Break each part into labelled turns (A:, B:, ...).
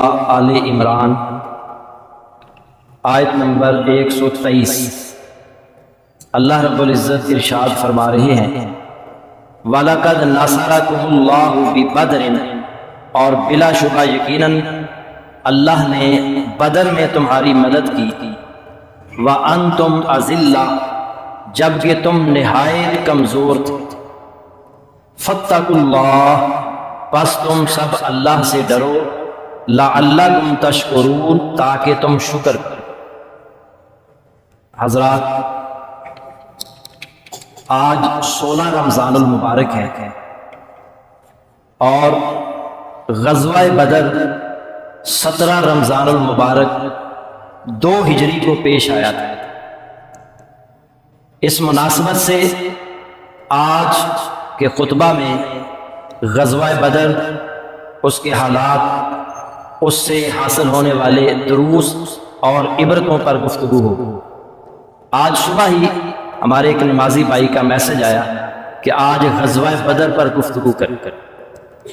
A: آل عمران آیت نمبر 123 اللہ رب العزت ارشاد فرما رہے ہیں وَلَقَدْ نَصَرَكُمُ اللَّهُ بِبَدْرٍ، اور بلا شبہ یقیناً اللہ نے بدر میں تمہاری مدد کی وَأَنْتُمْ أَذِلَّةٌ، جبکہ تم نہایت کمزور تھے فَاتَّقُوا اللَّهَ، پس تم سب اللہ سے ڈرو لَعَلَّكُمْ تَشْكُرُونَ، تاکہ تم شکر کرو۔ حضرات، آج 16 رمضان المبارک ہے اور غزوہ بدر 17 رمضان المبارک 2 ہجری کو پیش آیا تھا۔ اس مناسبت سے آج کے خطبہ میں غزوہ بدر، اس کے حالات، اس سے حاصل ہونے والے دروس اور عبرتوں پر گفتگو ہو۔ آج صبح ہی ہمارے ایک نمازی بھائی کا میسج آیا کہ آج غزوہ بدر پر گفتگو کریں،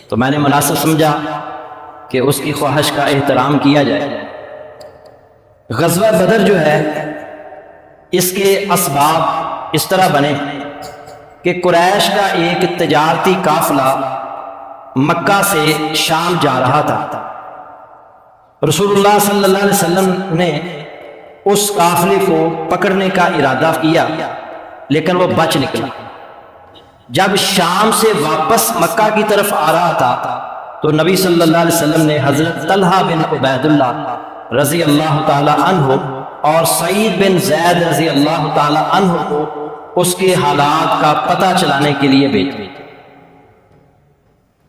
A: تو میں نے مناسب سمجھا کہ اس کی خواہش کا احترام کیا جائے۔ غزوہ بدر جو ہے، اس کے اسباب اس طرح بنے کہ قریش کا ایک تجارتی قافلہ مکہ سے شام جا رہا تھا۔ رسول اللہ صلی اللہ علیہ وسلم نے اس قافلے کو پکڑنے کا ارادہ کیا، لیکن وہ بچ نکلا۔ جب شام سے واپس مکہ کی طرف آ رہا تھا تو نبی صلی اللہ علیہ وسلم نے حضرت طلحہ بن عبید اللہ رضی اللہ تعالی عنہ اور سعید بن زید رضی اللہ تعالی عنہ کو اس کے حالات کا پتہ چلانے کے لیے بھیجا۔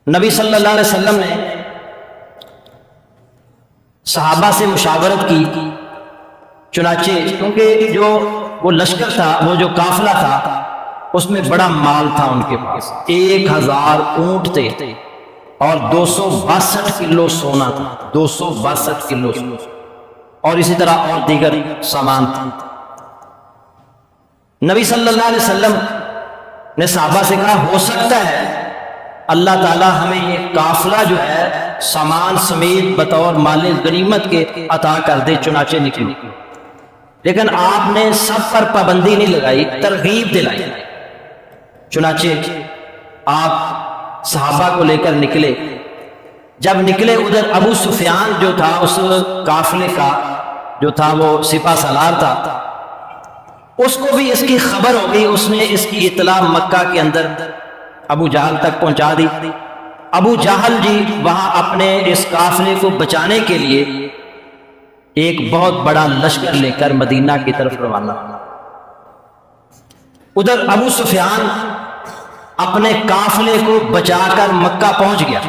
A: نبی صلی اللہ علیہ وسلم نے صحابہ سے مشاورت کی، چنانچہ کیونکہ جو وہ لشکر تھا، وہ جو قافلہ تھا، اس میں بڑا مال تھا ان کے پاس، 1000 اونٹ تھے اور 262 کلو سونا تھا، 262 کلو سونا، اور اسی طرح اور دیگر سامان تھا۔ نبی صلی اللہ علیہ وسلم نے صحابہ سے کہا ہو سکتا ہے اللہ تعالیٰ ہمیں یہ قافلہ جو ہے سامان سمیت بطور مال غنیمت کے عطا کر دے، چنانچہ نکلی۔ لیکن آپ نے سب پر پابندی نہیں لگائی، ترغیب دلائی۔ چنانچہ آپ صحابہ کو لے کر نکلے۔ جب نکلے، ادھر ابو سفیان جو تھا، اس قافلے کا جو تھا وہ سپہ سالار تھا، اس کو بھی اس کی خبر ہو گئی۔ اس نے اس کی اطلاع مکہ کے اندر ابو جہل تک پہنچا دی۔ ابو جہل جی وہاں اپنے اس قافلے کو بچانے کے لیے ایک بہت بڑا لشکر لے کر مدینہ کی طرف روانہ۔ ادھر ابو سفیان اپنے قافلے کو بچا کر مکہ پہنچ گیا،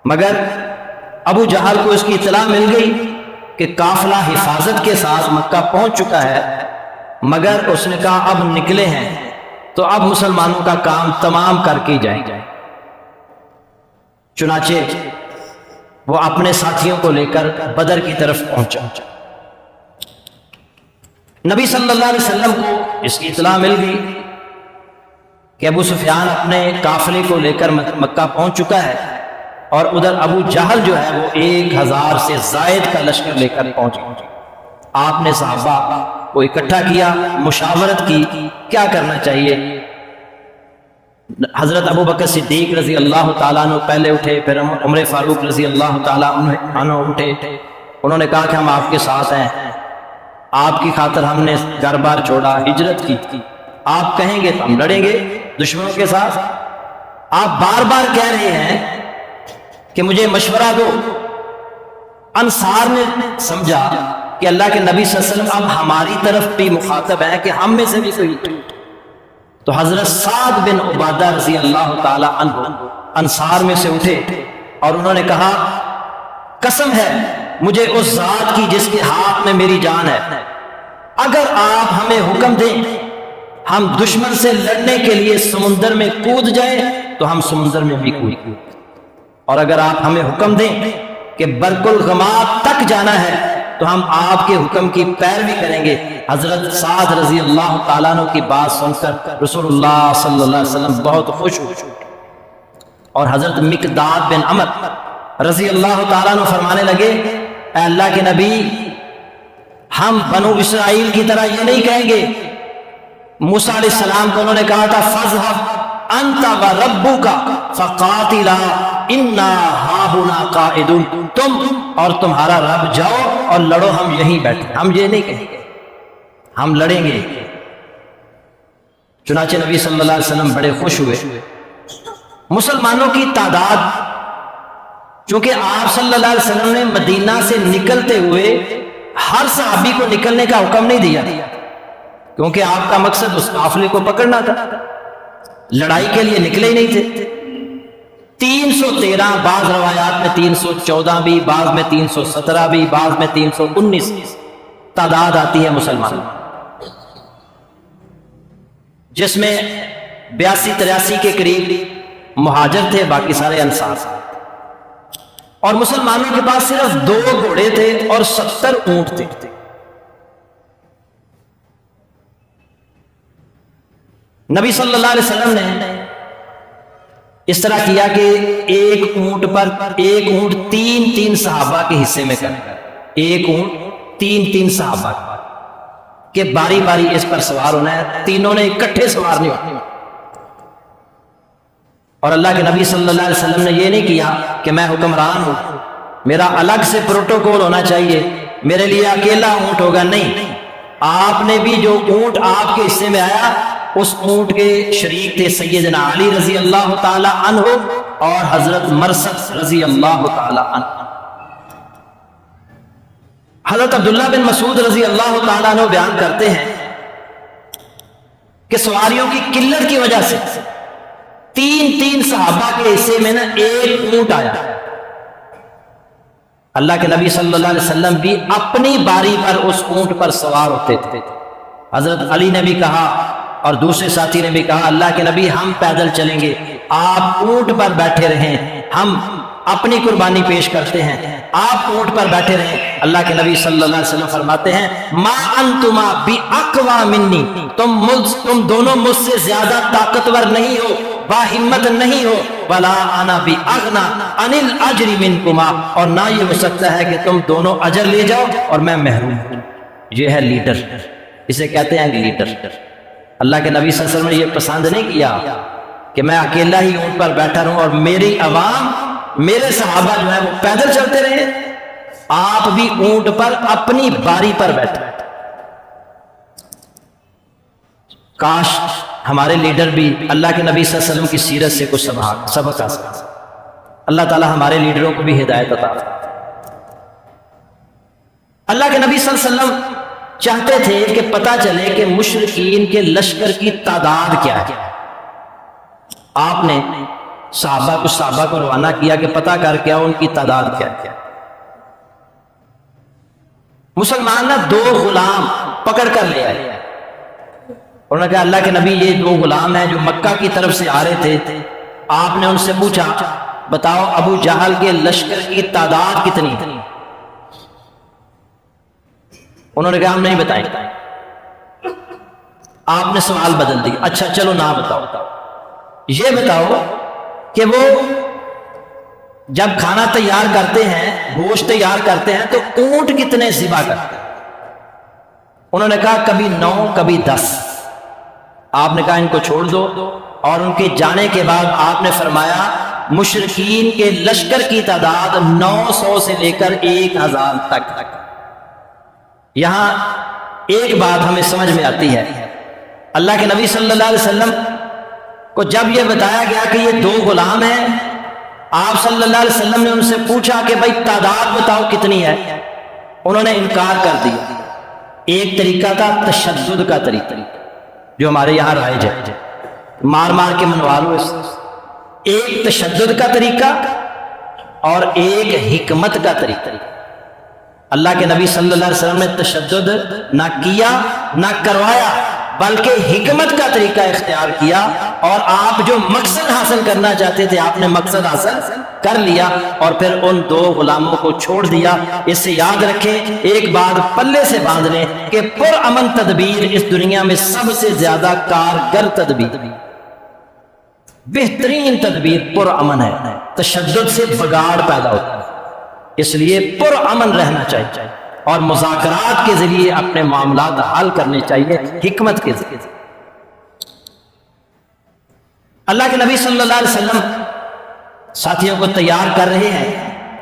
A: مگر ابو جہل کو اس کی اطلاع مل گئی کہ قافلہ حفاظت کے ساتھ مکہ پہنچ چکا ہے، مگر اس نے کہا اب نکلے ہیں تو اب مسلمانوں کا کام تمام کر کے جائیں۔ چنانچہ وہ اپنے ساتھیوں کو لے کر بدر کی طرف پہنچا۔ نبی صلی اللہ علیہ وسلم کو اس کی اطلاع مل گئی کہ ابو سفیان اپنے قافلے کو لے کر مکہ پہنچ چکا ہے، اور ادھر ابو جہل جو ہے وہ 1000 سے زائد کا لشکر لے کر پہنچ گیا۔ آپ نے صحابہ کو اکٹھا کیا، مشاورت کی کیا کرنا چاہیے۔ حضرت ابو بکر صدیق رضی اللہ تعالیٰ عنہ پہلے اٹھے، پھر عمر فاروق رضی اللہ تعالیٰ عنہ اٹھے۔ انہوں نے کہا کہ ہم آپ کے ساتھ ہیں، آپ کی خاطر ہم نے گھر بار چھوڑا، ہجرت کی، آپ کہیں گے تو ہم لڑیں گے دشمنوں کے ساتھ۔ آپ بار بار کہہ رہے ہیں کہ مجھے مشورہ دو۔ انصار نے سمجھا کہ اللہ کے نبی صلی اللہ علیہ وسلم اب ہماری طرف بھی مخاطب ہے کہ ہم میں سے بھی کوئی، تو حضرت سعد بن عبادہ رضی اللہ تعالی عنہ انصار میں سے اٹھے اور انہوں نے کہا قسم ہے مجھے اس ذات کی جس کے ہاتھ میں میری جان ہے، اگر آپ ہمیں حکم دیں ہم دشمن سے لڑنے کے لیے سمندر میں کود جائیں تو ہم سمندر میں بھی کود، اور اگر آپ ہمیں حکم دیں کہ برق الغمام تک جانا ہے تو ہم آپ کے حکم کی پیروی کریں گے۔ حضرت سعد رضی اللہ تعالیٰ عنہ کی بات سن کر رسول اللہ صلی اللہ علیہ وسلم بہت خوش ہوئے، اور حضرت مقداد بن عمر رضی اللہ تعالیٰ عنہ فرمانے لگے اے اللہ کے نبی ہم بنو اسرائیل کی طرح یہ نہیں کہیں گے. موسیٰ علیہ السلام کو انہوں نے کہا تھا فَاذْهَبْ أَنْتَ وَرَبُّكَ فَقَاتِلَا إِنَّا هَاهُنَا قَاعِدُونَ. تم اور تمہارا رب جاؤ اور لڑو، ہم یہیں بیٹھے. ہم یہ نہیں کہیں گے ہم لڑیں گے. چنانچہ نبی صلی اللہ علیہ وسلم بڑے خوش ہوئے. مسلمانوں کی تعداد، چونکہ آپ صلی اللہ علیہ وسلم نے مدینہ سے نکلتے ہوئے ہر صحابی کو نکلنے کا حکم نہیں دیا، کیونکہ آپ کا مقصد اس قافلے کو پکڑنا تھا، لڑائی کے لیے نکلے ہی نہیں تھے. 313 بعض روایات میں 314 بھی، بعض میں 317 بھی، بعض میں 319 تعداد آتی ہے مسلمان، جس میں 82-83 کے قریب مہاجر تھے، باقی سارے انصار. اور مسلمانوں کے پاس صرف 2 گھوڑے تھے اور 70 اونٹ تھے. نبی صلی اللہ علیہ وسلم نے اس طرح کیا کہ ایک اونٹ 3 صحابہ کے حصے میں کر، ایک اونٹ 3 صحابہ کہ باری باری اس پر سوار ہونا ہے، تینوں نے اکٹھے سوار نہیں ہونا. اور اللہ کے نبی صلی اللہ علیہ وسلم نے یہ نہیں کیا کہ میں حکمران ہوں، میرا الگ سے پروٹوکول ہونا چاہیے، میرے لیے اکیلا اونٹ ہوگا. نہیں، آپ نے بھی جو اونٹ آپ کے حصے میں آیا اس اونٹ کے شریک تھے سیدنا علی رضی اللہ تعالی عنہ اور حضرت مرثد رضی اللہ تعالی عنہ. حضرت عبداللہ بن مسعود رضی اللہ تعالی عنہ بیان کرتے ہیں کہ سواریوں کی قلت کی وجہ سے 3 صحابہ کے حصے میں ایک اونٹ آیا. اللہ کے نبی صلی اللہ علیہ وسلم بھی اپنی باری پر اس اونٹ پر سوار ہوتے تھے. حضرت علی نے بھی کہا اور دوسرے ساتھی نے بھی کہا اللہ کے نبی ہم پیدل چلیں گے، آپ اونٹ پر بیٹھے رہیں، ہم اپنی قربانی پیش کرتے ہیں، آپ اونٹ پر بیٹھے رہیں. اللہ کے نبی صلی اللہ علیہ وسلم فرماتے ہیں ما انتما باقوا منی، تم دونوں مجھ سے زیادہ طاقتور نہیں ہو، باہمت نہیں ہو، ولا انا باغنا عن الاجر منکما، اور نہ یہ ہو سکتا ہے کہ تم دونوں اجر لے جاؤ اور میں محروم ہوں. یہ ہے لیڈر، اسے کہتے ہیں لیڈر. اللہ کے نبی صلی اللہ علیہ وسلم نے یہ پسند نہیں کیا کہ میں اکیلا ہی اونٹ پر بیٹھا رہوں اور میری عوام، میرے صحابہ جو ہے وہ پیدل چلتے رہے. آپ بھی اونٹ پر اپنی باری پر بیٹھے. کاش ہمارے لیڈر بھی اللہ کے نبی صلی اللہ علیہ وسلم کی سیرت سے کچھ سبق حاصل. اللہ تعالی ہمارے لیڈروں کو بھی ہدایت عطا. اللہ کے نبی صلی اللہ علیہ وسلم چاہتے تھے کہ پتہ چلے کہ مشرکین کے لشکر کی تعداد کیا ہے. آپ نے صحابہ کو روانہ کیا کہ پتہ کر کے ان کی تعداد کیا ہے. مسلمان نے 2 غلام پکڑ کر لے آئے. انہوں نے کہا اللہ کے نبی یہ 2 غلام ہیں جو مکہ کی طرف سے آ رہے تھے. آپ نے ان سے پوچھا بتاؤ ابو جہل کے لشکر کی تعداد کتنی تھی؟ انہوں نے کہا ہم نہیں بتائیں. آپ نے سوال بدل دیا، اچھا چلو نہ بتاؤ، یہ بتاؤ کہ وہ جب کھانا تیار کرتے ہیں، گوشت تیار کرتے ہیں تو اونٹ کتنے ذبح کرتے ہیں؟ انہوں نے کہا کبھی 9 کبھی 10. آپ نے کہا ان کو چھوڑ دو، اور ان کے جانے کے بعد آپ نے فرمایا مشرکین کے لشکر کی تعداد 900 سے لے کر 1000 تک. یہاں ایک بات ہمیں سمجھ میں آتی ہے، اللہ کے نبی صلی اللہ علیہ وسلم کو جب یہ بتایا گیا کہ یہ 2 غلام ہیں، آپ صلی اللہ علیہ وسلم نے ان سے پوچھا کہ بھائی تعداد بتاؤ کتنی ہے. انہوں نے انکار کر دیا. ایک طریقہ تھا تشدد کا طریقہ جو ہمارے یہاں رائج ہے، مار مار کے منوا لو. ایک تشدد کا طریقہ اور ایک حکمت کا طریقہ. اللہ کے نبی صلی اللہ علیہ وسلم نے تشدد نہ کیا نہ کروایا، بلکہ حکمت کا طریقہ اختیار کیا، اور آپ جو مقصد حاصل کرنا چاہتے تھے آپ نے مقصد حاصل کر لیا، اور پھر ان 2 غلاموں کو چھوڑ دیا. اس سے یاد رکھیں، ایک بات پلے سے باندھ لیں کہ پرامن تدبیر اس دنیا میں سب سے زیادہ کارگر تدبیر. بہترین تدبیر پرامن ہے، تشدد سے بگاڑ پیدا ہوتا ہے، اس لیے پرامن رہنا چاہیے اور مذاکرات کے ذریعے اپنے معاملات حل کرنے چاہیے، حکمت کے ذریعے۔ اللہ کے نبی صلی اللہ علیہ وسلم ساتھیوں کو تیار کر رہے ہیں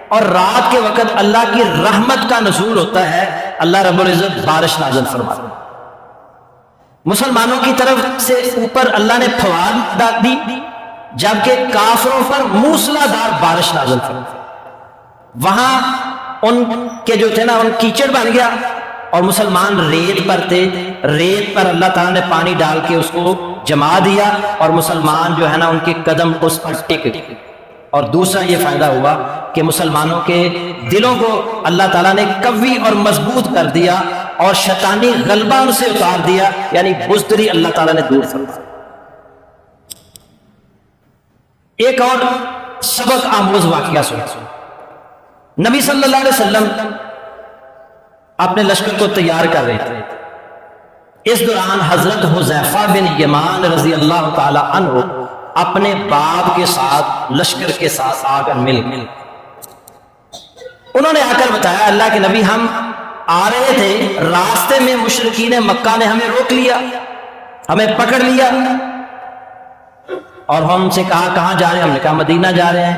A: اور رات کے وقت اللہ کی رحمت کا نزول ہوتا ہے، اللہ رب العزت بارش نازل فرماتا ہے، مسلمانوں کی طرف سے اوپر اللہ نے فوار دی، جبکہ کافروں پر موسلا دار بارش نازل فرمائی۔ وہاں ان کے جو تھے نا ان کیچڑ بن گیا اور مسلمان ریت پر تھے، ریت پر اللہ تعالیٰ نے پانی ڈال کے اس کو جما دیا اور مسلمان جو ہے نا ان کے قدم اس پر ٹک گئے۔ اور دوسرا یہ فائدہ ہوا کہ مسلمانوں کے دلوں کو اللہ تعالیٰ نے قوی اور مضبوط کر دیا اور شیطانی غلبہ ان سے اتار دیا، یعنی بزدلی اللہ تعالیٰ نے دور فرمائی۔ ایک اور سبق آموز واقعہ سنا، نبی صلی اللہ علیہ وسلم اپنے لشکر کو تیار کر رہے تھے، اس دوران حضرت حذیفہ بن یمان رضی اللہ تعالی عنہ اپنے باپ کے ساتھ لشکر کے ساتھ آ کر مل گئے۔ انہوں نے آ کر بتایا اللہ کے نبی ہم آ رہے تھے، راستے میں مشرکین مکہ نے ہمیں روک لیا، ہمیں پکڑ لیا اور ہم سے کہا کہاں جا رہے ہیں؟ ہم نے کہا مدینہ جا رہے ہیں۔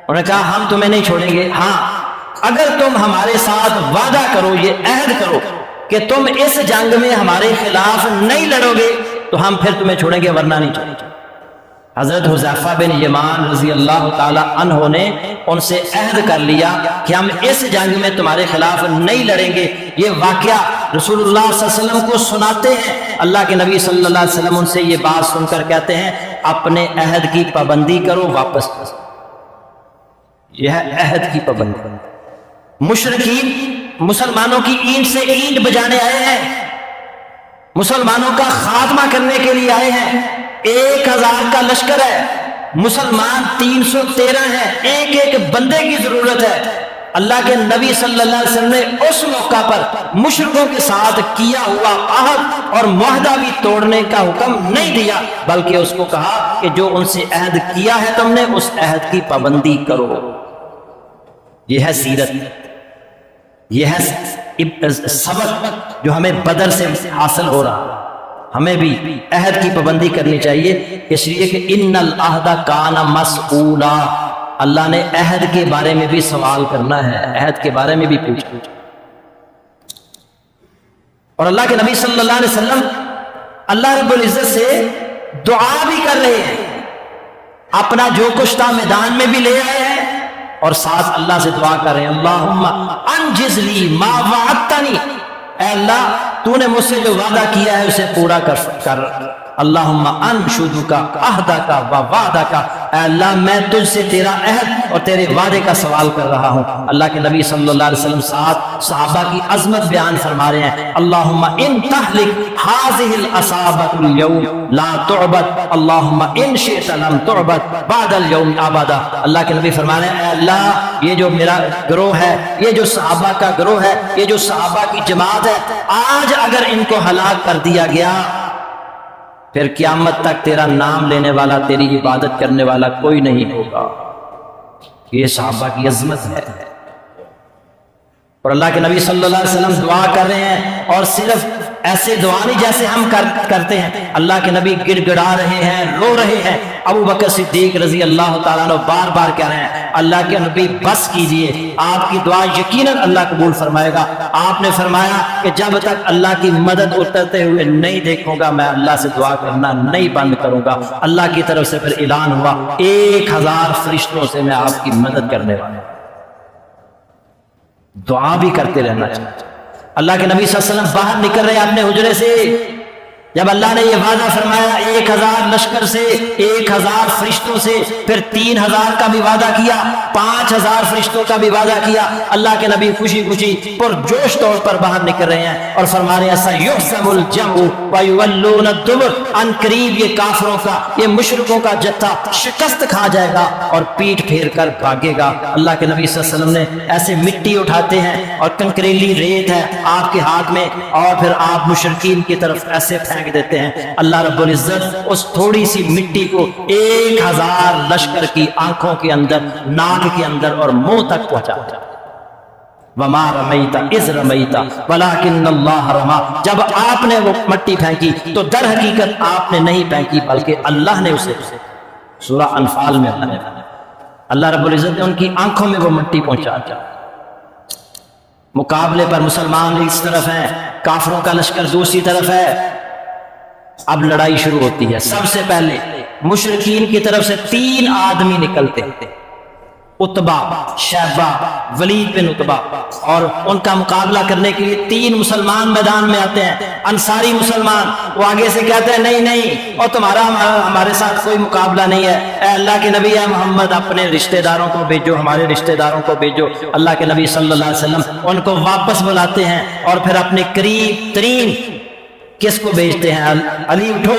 A: انہوں نے کہا ہم تمہیں نہیں چھوڑیں گے، ہاں اگر تم ہمارے ساتھ وعدہ کرو، یہ عہد کرو کہ تم اس جنگ میں ہمارے خلاف نہیں لڑو گے تو ہم پھر تمہیں چھوڑیں گے، ورنہ نہیں چھوڑیں گے۔ حضرت حذیفہ بن یمان رضی اللہ تعالی عنہ نے ان سے عہد کر لیا کہ ہم اس جنگ میں تمہارے خلاف نہیں لڑیں گے۔ یہ واقعہ رسول اللہ صلی اللہ علیہ وسلم کو سناتے ہیں، اللہ کے نبی صلی اللہ علیہ وسلم ان سے یہ بات سن کر کہتے ہیں اپنے عہد کی پابندی کرو، واپس کرو۔ یہ ہے عہد کی پابندی۔ مشرکین مسلمانوں کی اینٹ سے اینٹ بجانے آئے ہیں، مسلمانوں کا خاتمہ کرنے کے لیے آئے ہیں۔ 1000 کا لشکر ہے، مسلمان 313 ہیں، ایک ایک بندے کی ضرورت ہے۔ اللہ کے نبی صلی اللہ علیہ وسلم نے اس موقع پر مشرکوں کے ساتھ کیا ہوا عہد اور معاہدہ بھی توڑنے کا حکم نہیں دیا، بلکہ اس کو کہا کہ جو ان سے عہد کیا ہے تم نے اس عہد کی پابندی کرو۔ یہ ہے سیرت، یہ ہے سبق جو ہمیں بدر سے حاصل ہو رہا۔ ہمیں بھی عہد کی پابندی کرنی چاہیے، اس لیے کہ ان العہد کان مسئولا، اللہ نے عہد کے بارے میں بھی سوال کرنا ہے، عہد کے بارے میں بھی پوچھنا۔ اور اللہ کے نبی صلی اللہ علیہ وسلم اللہ رب العزت سے دعا بھی کر رہے ہیں، اپنا جو کچھ تھا میدان میں بھی لے آئے ہیں اور ساتھ اللہ سے دعا کر رہے ہیں اللہم انجز لی ما وعدتنی، اے اللہ تو نے مجھ سے جو وعدہ کیا ہے اسے پورا کر۔ اللہم انشدک عہدک و وعدک، اے اللہ میں تجھ سے تیرا عہد اور تیرے وعدے کا سوال کر رہا ہوں۔ اللہ کے نبی صلی اللہ علیہ وسلم ساتھ صحابہ کی عظمت بیان فرما رہے ہیں اللہم ان تہلک ہذہ العصابۃ اليوم لا تعبد اللہم ان شئت لم تعبد بعد اليوم ابدا۔ اللہ کے نبی فرما رہے ہیں اے اللہ یہ جو میرا گروہ ہے، یہ جو صحابہ کا گروہ ہے، یہ جو صحابہ کی جماعت ہے، آج اگر ان کو ہلاک کر دیا گیا پھر قیامت تک تیرا نام لینے والا، تیری عبادت کرنے والا کوئی نہیں ہوگا۔ یہ صحابہ کی عظمت ہے۔ اور اللہ کے نبی صلی اللہ علیہ وسلم دعا کر رہے ہیں، اور صرف ایسے دعا نہیں جیسے ہم کرتے ہیں، اللہ کے نبی گڑ گڑا رہے ہیں، رو رہے ہیں۔ ابو بکر صدیق رضی اللہ تعالیٰ عنہ بار بار کہہ رہے ہیں اللہ کے نبی بس کیجئے، آپ کی دعا یقیناً اللہ قبول فرمائے گا۔ آپ نے فرمایا کہ جب تک اللہ کی مدد اترتے ہوئے نہیں دیکھوں گا میں اللہ سے دعا کرنا نہیں بند کروں گا۔ اللہ کی طرف سے پھر اعلان ہوا 1000 فرشتوں سے میں آپ کی مدد کرنے والا ہوں۔ دعا بھی کرتے رہنا چاہیے۔ اللہ کے نبی صلی اللہ علیہ وسلم باہر نکل رہے اپنے حجرے سے، جب اللہ نے یہ وعدہ فرمایا 1000 لشکر سے، 1000 فرشتوں سے، پھر 3000 کا بھی وعدہ کیا، 5000 فرشتوں کا بھی وعدہ کیا، اللہ کے نبی خوشی خوشی پرجوش طور پر باہر نکل رہے ہیں اور فرما رہے ہیں سَيُحْزَمُ الْجَمْعُ وَيُوَلُّونَ الدُّبُرَ، ان قریب یہ کافروں کا، یہ مشرکوں کا جتھا شکست کھا جائے گا اور پیٹ پھیر کر بھاگے گا۔ اللہ کے نبی صلی اللہ علیہ وسلم نے ایسے مٹی اٹھاتے ہیں اور کنکریلی ریت ہے آپ کے ہاتھ میں، اور پھر آپ مشرکین کی طرف ایسے پھینک پھینک دیتے ہیں، اللہ رب العزت اس تھوڑی سی مٹی کو 1000 لشکر کی آنکھوں کے اندر، ناک کے اندر اور منہ تک پہنچاتا ہے۔ وما رمیت اذ رمیت ولکن اللہ رما، جب آپ نے وہ مٹی پھینکی تو در حقیقت آپ نے نہیں پھینکی بلکہ اللہ نے اسے، سورہ انفال میں اللہ رب العزت نے ان کی آنکھوں میں وہ مٹی پہنچا دیا۔ مقابلے پر مسلمان اس طرف ہیں، کافروں کا لشکر دوسری طرف ہے۔ اب لڑائی شروع ہوتی ہے۔ سب سے پہلے مشرکین کی طرف سے 3 آدمی نکلتے ہیں، عتبہ، شیبہ، ولید بن عتبہ، اور ان کا مقابلہ کرنے کے لیے 3 مسلمان میدان میں آتے ہیں، انصاری مسلمان۔ وہ آگے سے کہتے ہیں نہیں نہیں، اور تمہارا ہمارے ساتھ کوئی مقابلہ نہیں ہے، اے اللہ کے نبی، اے محمد اپنے رشتہ داروں کو بھیجو، ہمارے رشتہ داروں کو بھیجو۔ اللہ کے نبی صلی اللہ علیہ وسلم ان کو واپس بلاتے ہیں اور پھر اپنے قریب ترین کس کو بھیجتے ہیں؟ علی اٹھو،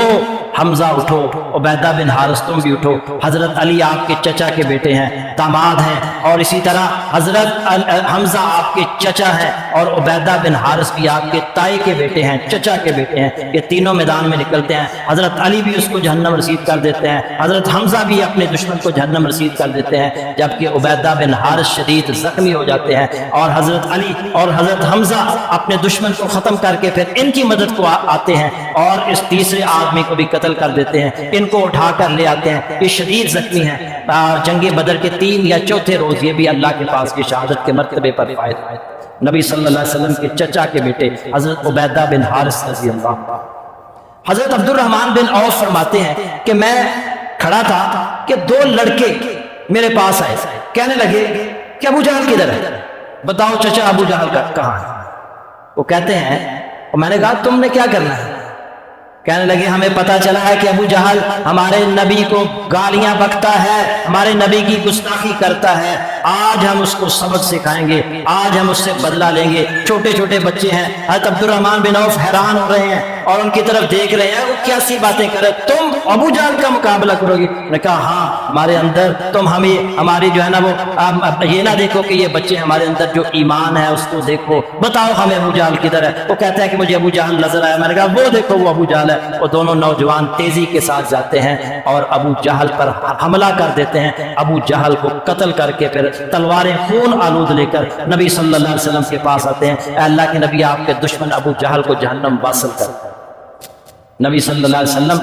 A: حمزہ اٹھو، عبیدہ بن حارث تم بھی اٹھو۔ حضرت علی آپ کے چچا کے بیٹے ہیں، داماد ہیں، اور اسی طرح حضرت حمزہ آپ کے چچا ہیں، اور عبیدہ بن حارث بھی آپ کے تائی کے بیٹے ہیں، چچا کے بیٹے ہیں۔ یہ تینوں میدان میں نکلتے ہیں۔ حضرت علی بھی اس کو جہنم رسید کر دیتے ہیں، حضرت حمزہ بھی اپنے دشمن کو جہنم رسید کر دیتے ہیں، جبکہ عبیدہ بن حارث شدید زخمی ہو جاتے ہیں، اور حضرت علی اور حضرت حمزہ اپنے دشمن کو ختم کر کے پھر ان کی مدد کو آتے ہیں اور اس تیسرے آدمی کو بھی قتل کر دیتے ہیں، ان کو اٹھا کر لے آتے ہیں۔ یہ شدید زخمی ہیں۔ جنگ بدر کے 3 یا 4تھے روز یہ بھی اللہ کے پاس کی شہادت کے مرتبے پر فائز آئے۔ نبی صلی اللہ علیہ وسلم کے چچا کے بیٹے حضرت عبیدہ بن حارث رضی اللہ عنہ۔ حضرت عبد الرحمن بن عوف فرماتے ہیں کہ میں کھڑا تھا کہ 2 لڑکے میرے پاس آئے، کہنے لگے کہ ابو جہل کدھر ہے؟ بتاؤ چچا ابو جہل کہاں ہے؟ وہ کہتے ہیں، اور میں نے کہا تم نے کیا کرنا ہے؟ کہنے لگے ہمیں پتہ چلا ہے کہ ابو جہل ہمارے نبی کو گالیاں بکتا ہے، ہمارے نبی کی گستاخی کرتا ہے، آج ہم اس کو سبق سکھائیں گے، آج ہم اس سے بدلہ لیں گے۔ چھوٹے چھوٹے بچے ہیں۔ حضرت عبد الرحمن بن عوف حیران ہو رہے ہیں اور ان کی طرف دیکھ رہے ہیں، وہ کیسی باتیں کر رہے، تم ابو جہل کا مقابلہ کرو گی؟ نے کہا ہاں، ہمارے اندر تم ہمیں ہماری جو ہے نا وہ یہ نہ دیکھو کہ یہ بچے ہمارے اندر جو ایمان ہے اس کو دیکھو، بتاؤ ہمیں ابو جہل کدھر ہے؟ وہ کہتا ہے کہ مجھے ابو جہل نظر آیا۔ میں نے کہا وہ دیکھو وہ ابو جہل ہے۔ وہ دونوں نوجوان تیزی کے ساتھ جاتے ہیں اور ابو جہل پر حملہ کر دیتے ہیں۔ ابو جہل کو قتل کر کے پھر تلواریں خون آلود لے کر نبی صلی اللہ علیہ وسلم کے پاس آتے ہیں، اے اللہ کے نبی آپ کے دشمن ابو جہل کو جہنم واصل کر۔ نبی صلی اللہ علیہ وسلم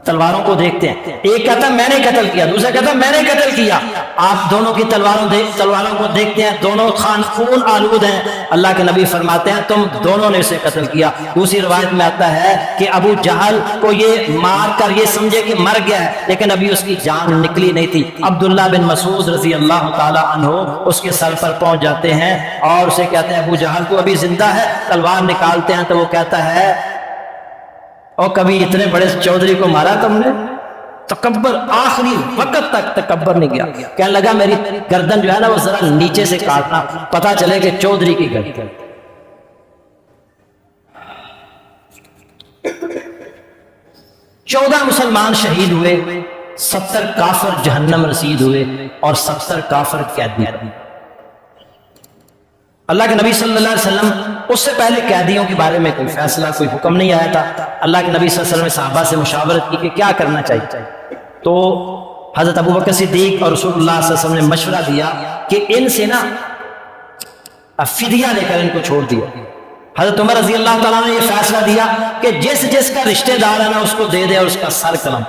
A: تلواروں کو دیکھتے ہیں، ایک کہتا ہے میں نے قتل کیا، دوسرا کہتا ہے میں نے قتل کیا۔ آپ دونوں کی تلواروں کو دیکھتے ہیں، دونوں خون آلود ہیں۔ اللہ کے نبی فرماتے ہیں تم دونوں نے اسے قتل کیا۔ دوسری روایت میں آتا ہے کہ ابو جہل کو یہ مار کر یہ سمجھے کہ مر گیا ہے، لیکن ابھی اس کی جان نکلی نہیں تھی۔ عبداللہ بن مسعود رضی اللہ تعالی عنہ اس کے سر پر پہنچ جاتے ہیں اور اسے کہتے ہیں ابو جہل تو ابھی زندہ ہے۔ تلوار نکالتے ہیں تو وہ کہتا ہے اور کبھی اتنے بڑے چودھری کو مارا تم نے؟ تکبر، آخری وقت تک تکبر نہیں کیا۔ کہنے لگا میری گردن جو ہے نا وہ ذرا نیچے سے کاٹنا، پتہ چلے کہ چودھری کی گردن۔ 14 مسلمان شہید ہوئے، 70 کافر جہنم رسید ہوئے اور 70 کافر قیدی ہوئے۔ اللہ کے نبی صلی اللہ علیہ وسلم اس سے پہلے قیدیوں کے بارے میں کوئی فیصلہ، کوئی حکم نہیں آیا تھا۔ اللہ کے نبی صلی اللہ علیہ وسلم نے صحابہ سے مشاورت کی کہ کیا کرنا چاہیے، تو حضرت ابوبکر صدیق اور رسول اللہ صلی اللہ علیہ وسلم نے مشورہ دیا کہ ان سے نا فدیہ لے کر ان کو چھوڑ دیا۔ حضرت عمر رضی اللہ تعالیٰ نے یہ فیصلہ دیا کہ جس کا رشتہ دار ہے نا اس کو دے دے اور اس کا سر قلم،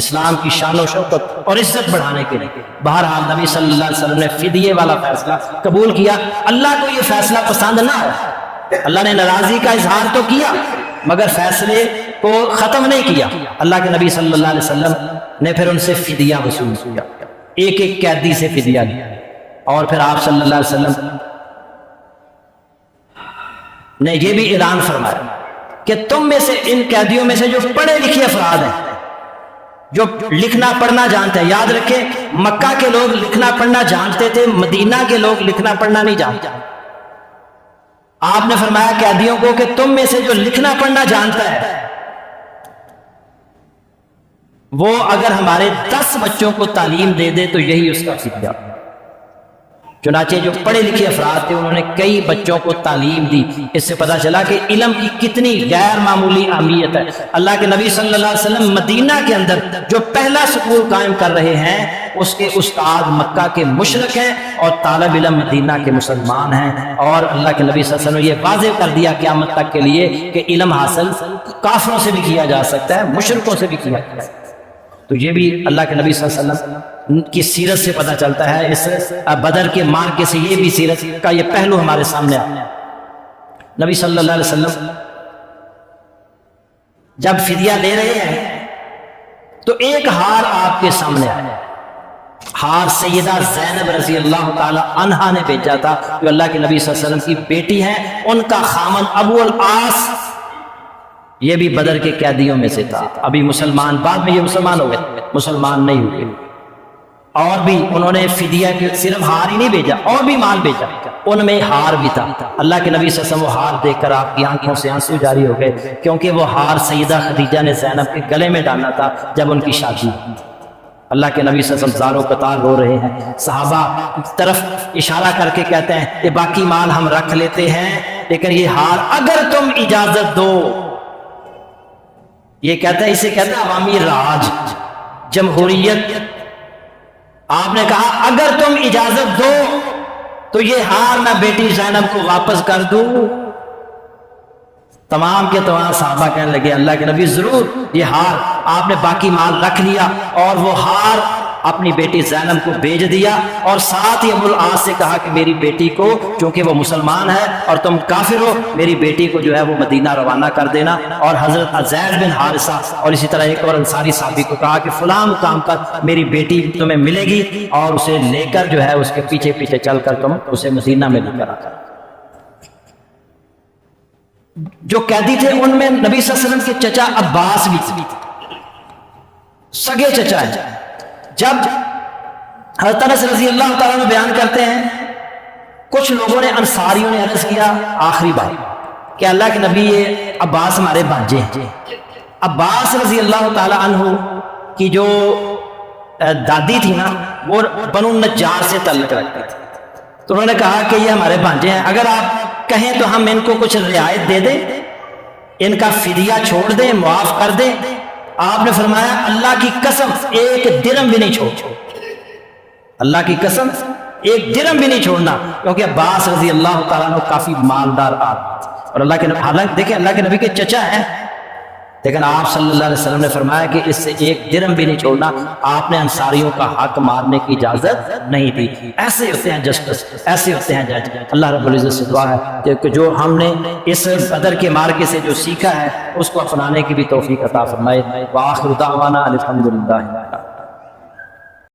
A: اسلام کی شان و شوکت اور عزت بڑھانے کے لیے۔ بہرحال نبی صلی اللہ علیہ وسلم نے فدیے والا فیصلہ قبول کیا۔ اللہ کو یہ فیصلہ پسند نہ آیا، اللہ نے ناراضی کا اظہار تو کیا مگر فیصلے کو ختم نہیں کیا۔ اللہ کے نبی صلی اللہ علیہ وسلم نے پھر ان سے فدیہ وصول کیا، ایک ایک قیدی سے فدیہ لیا، اور پھر آپ صلی اللہ علیہ وسلم نے یہ بھی اعلان فرمایا کہ تم میں سے ان قیدیوں میں سے جو پڑھے لکھے افراد ہیں، جو لکھنا پڑھنا جانتے ہیں، یاد رکھیں مکہ کے لوگ لکھنا پڑھنا جانتے تھے، مدینہ کے لوگ لکھنا پڑھنا نہیں جانتے۔ آپ نے فرمایا قیدیوں کو کہ تم میں سے جو لکھنا پڑھنا جانتا ہے وہ اگر ہمارے 10 بچوں کو تعلیم دے دے تو یہی اس کا فدیہ۔ چنانچہ جو پڑھے لکھے افراد تھے انہوں نے کئی بچوں کو تعلیم دی۔ اس سے پتہ چلا کہ علم کی کتنی غیر معمولی اہمیت ہے۔ اللہ کے نبی صلی اللہ علیہ وسلم مدینہ کے اندر جو پہلا سکول قائم کر رہے ہیں اس کے استاد مکہ کے مشرک ہیں اور طالب علم مدینہ کے مسلمان ہیں، اور اللہ کے نبی صلی اللہ علیہ وسلم نے یہ واضح کر دیا قیامت تک کے لیے کہ علم حاصل کافروں سے بھی کیا جا سکتا ہے، مشرکوں سے بھی کیا جا سکتا ہے۔ تو یہ بھی اللہ کے نبی صلی اللہ علیہ وسلم کی سیرت سے پتہ چلتا ہے، اس بدر کے معرکے سے یہ بھی سیرت کا یہ پہلو ہمارے سامنے آیا۔ نبی صلی اللہ علیہ وسلم جب فدیہ لے رہے ہیں تو ایک ہار آپ کے سامنے آیا، ہار سیدہ زینب رضی اللہ تعالی عنہا نے بھیجا تھا، جو اللہ کے نبی صلی اللہ علیہ وسلم کی بیٹی ہیں، ان کا خامن ابو العاص یہ بھی بدر کے قیدیوں میں سے تھا، ابھی مسلمان، بعد میں یہ مسلمان ہو گئے، مسلمان نہیں ہوئے، اور بھی انہوں نے فدیہ کے صرف ہار ہی نہیں بھیجا، اور بھی مال بھیجا، ان میں ہار بھی تھا۔ اللہ کے نبی صلی اللہ علیہ وسلم وہ ہار دیکھ کر آپ کی آنکھوں سے آنسو جاری ہو گئے، کیونکہ وہ ہار سیدہ خدیجہ نے زینب کے گلے میں ڈالا تھا جب ان کی شادی۔ اللہ کے نبی صلی اللہ علیہ وسلم زاروں قطار رو رہے ہیں، صحابہ طرف اشارہ کر کے کہتے ہیں کہ باقی مال ہم رکھ لیتے ہیں، لیکن یہ ہار اگر تم اجازت دو، یہ کہتا ہے، اسے کہتا ہے عوامی راج، جمہوریت۔ آپ نے کہا اگر تم اجازت دو تو یہ ہار میں بیٹی زینب کو واپس کر دوں۔ تمام کے تمام صحابہ کہنے لگے اللہ کے نبی ضرور، یہ ہار، آپ نے باقی مال رکھ لیا اور وہ ہار اپنی بیٹی زینب کو بھیج دیا، اور ساتھ ہی ابو العاص سے کہا کہ میری بیٹی کو، چونکہ وہ مسلمان ہے اور تم کافر ہو، میری بیٹی کو جو ہے وہ مدینہ روانہ کر دینا۔ اور حضرت زید بن حارثہ اور اسی طرح ایک اور انصاری صحابی کو کہا کہ فلاں مقام پر میری بیٹی تمہیں ملے گی، اور اسے لے کر جو ہے اس کے پیچھے پیچھے چل کر تم اسے مدینہ میں لے کر آ کر۔ جو قیدی تھے ان میں نبی صلی اللہ علیہ وسلم کے چچا عباس بھی تھے، سگے چچا ہیں۔ جب حضرت انس رضی اللہ تعالیٰ نے بیان کرتے ہیں، کچھ لوگوں نے، انصاریوں نے عرض کیا آخری بار کہ اللہ کے نبی یہ عباس ہمارے بھانجے ہیں۔ عباس رضی اللہ تعالیٰ عنہ کی جو دادی تھی نا، وہ بنو نجار سے تعلق رکھتی تھی، تو انہوں نے کہا کہ یہ ہمارے بھانجے ہیں، اگر آپ کہیں تو ہم ان کو کچھ رعایت دے دیں، ان کا فدیہ چھوڑ دیں، معاف کر دیں۔ آپ نے فرمایا اللہ کی قسم ایک درہم بھی نہیں چھوڑ، اللہ کی قسم ایک درہم بھی نہیں چھوڑنا، کیونکہ عباس رضی اللہ تعالیٰ عنہ کافی مالدار آدمی تھے، اور اللہ کے نبی، حالانکہ دیکھیں اللہ کے نبی کے چچا ہیں، لیکن آپ صلی اللہ علیہ وسلم نے فرمایا کہ اس سے ایک درہم بھی نہیں چھوڑنا۔ آپ نے انصاریوں کا حق مارنے کی اجازت نہیں دی۔ ایسے ہوتے ہیں جسٹس، ایسے ہوتے ہیں جج۔ اللہ رب العزت سے دعا ہے کہ جو ہم نے اس بدر کے معرکے سے جو سیکھا ہے اس کو اپنانے کی بھی توفیق عطا فرمائے۔ وآخر دعوانا الحمدللہ۔